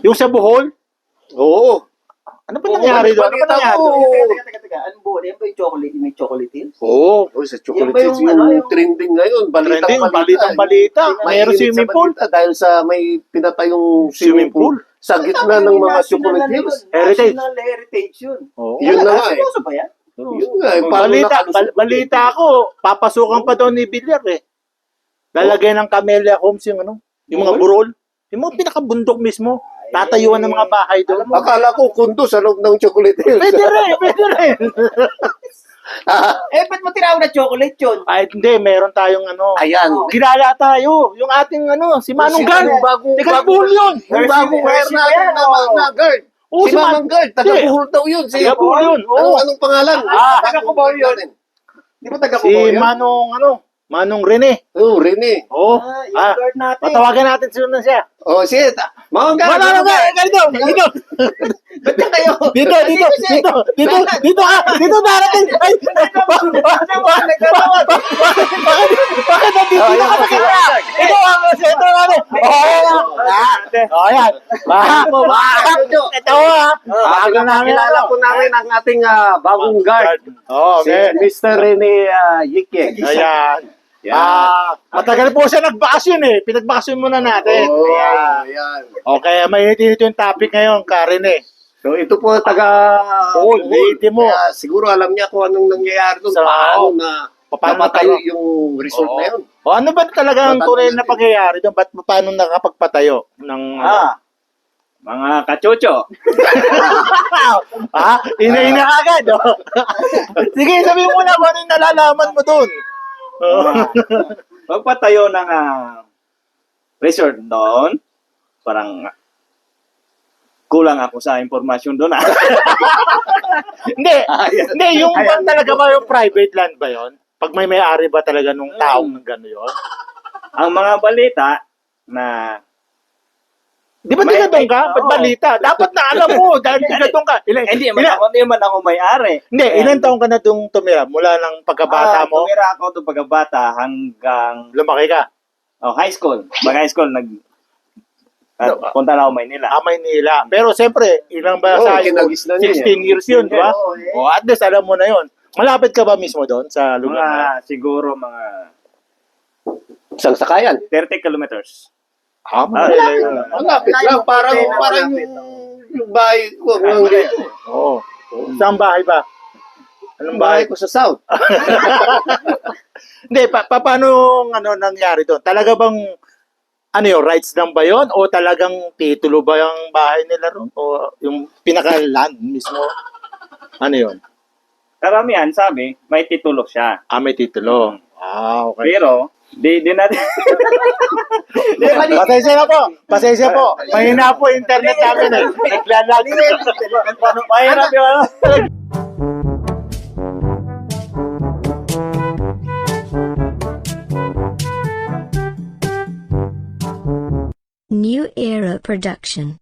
Yung sa Bohol? Oo. Ano ba nangyari doon? Ano ba nangyari doon? Teka. Ano ba? Yan ba yung chocolate? May chocolate hills? Oo. Oh, sa chocolate Yung ba yung, chips yung ano, yung- trending ngayon. Trending, Balitang balita. May Mayroon swimming pool. Dahil sa may pinatayong swimming pool. Sa gitna ng mga chocolate hills. Heritage. National heritage yun. Oo. Yun na nga eh. Seryoso ba yan? Yun nga eh. Paano nakalusot? Balita ako, papasukan pa daw ni Villar eh. Lalagyan ng camellia homes yung ano, yung mga burol. Yung mga pinakabundok mismo. Tatayuan ng mga bahay doon. Akala ko kundo sa loob ng chocolate hills. Pwede rin. Ba't mo tinawag na chocolate yun? Ay, hindi, meron tayong ano. Ayan. Kilala tayo. Yung ating ano, si Manong Gan. Teka, Bohol yun. Yung bagong wire na guard. Oo, Si Manong Guard. Taga-Buhol daw yun. Taga Bohol yun. Oo. Anong pangalan? taga-Cubao yun. Di ba Si taga-Cubao yun? Manong Rene. Oo, Rene. Oo. Yung guard natin. Patawagan natin sino na siya. Oh, sige. Manong Guard. Wala. Dito. Ba't yan kayo? Dito darating. Ay, bakit nandito na ka nakita? Ito ang sentro namin. Yan. Ito bago namin Kilala po namin ang ating bagong guard. Oh, Si Mr. Rene Yikye. Ayan. Matagal po siya nagbakasyon eh. Pinagbakasyon muna natin. Oh, Ayan. ayan. Okay, may ito yung topic ngayon, Karen eh. So ito po taga Bohol, Leyte mo. Kaya siguro alam niya kung anong nangyayari doon. Sa- Paano na Paano napatayo nagkaroon? yung resort na yun. O ano ba talaga ang Matanong tunay na natin. pangyayari doon? Ba't paano nakapagpatayo ng Mga kachocho. ina agad. Oh. Sige, sabihin mo na kung ano yung nalalaman mo doon. Pagpatayo ng resort doon, parang kulang ako sa impormasyon doon. Hindi, yung bang talaga ba yung private land ba yon? Pag may-ari ba talaga nung taong ng gano'n yun? Ang mga balita na Di ba May- tigadong ka? Ba't oo. balita? Dapat na alam mo dahil tigadong ka. hindi man ako may-ari. Hindi, ilang taong ka na doon tumira? Mula ng pagkabata mo, Tumira ako doon pagkabata hanggang lumaki ka. high school. High school, punta na ako Maynila. Maynila. Pero siyempre, ilang ba Oo, sa high school? kinagis na niya 16 years yun, di ba? Oo, eh. O, at least alam mo na yun. Malapit ka ba mismo doon sa lugar na yun? Siguro mga Isang sakayan. 30 kilometers. Malapit. Malapit lang. Parang yung bahay ko. Oo. Saan bahay ba? Anong Yung bahay bahay? ko sa south. Hindi, paano nangyari doon? Talaga bang rights lang ba yun? O talagang titulo ba yung bahay nila ron? O yung pinaka-land mismo? Ano yun? Karamihan sabi, may titulo siya. May titulo. Okay. Pero, di natin... Pasensya po. Mahina po internet namin eh. Naglalag. Mahirap yun. New Era Production.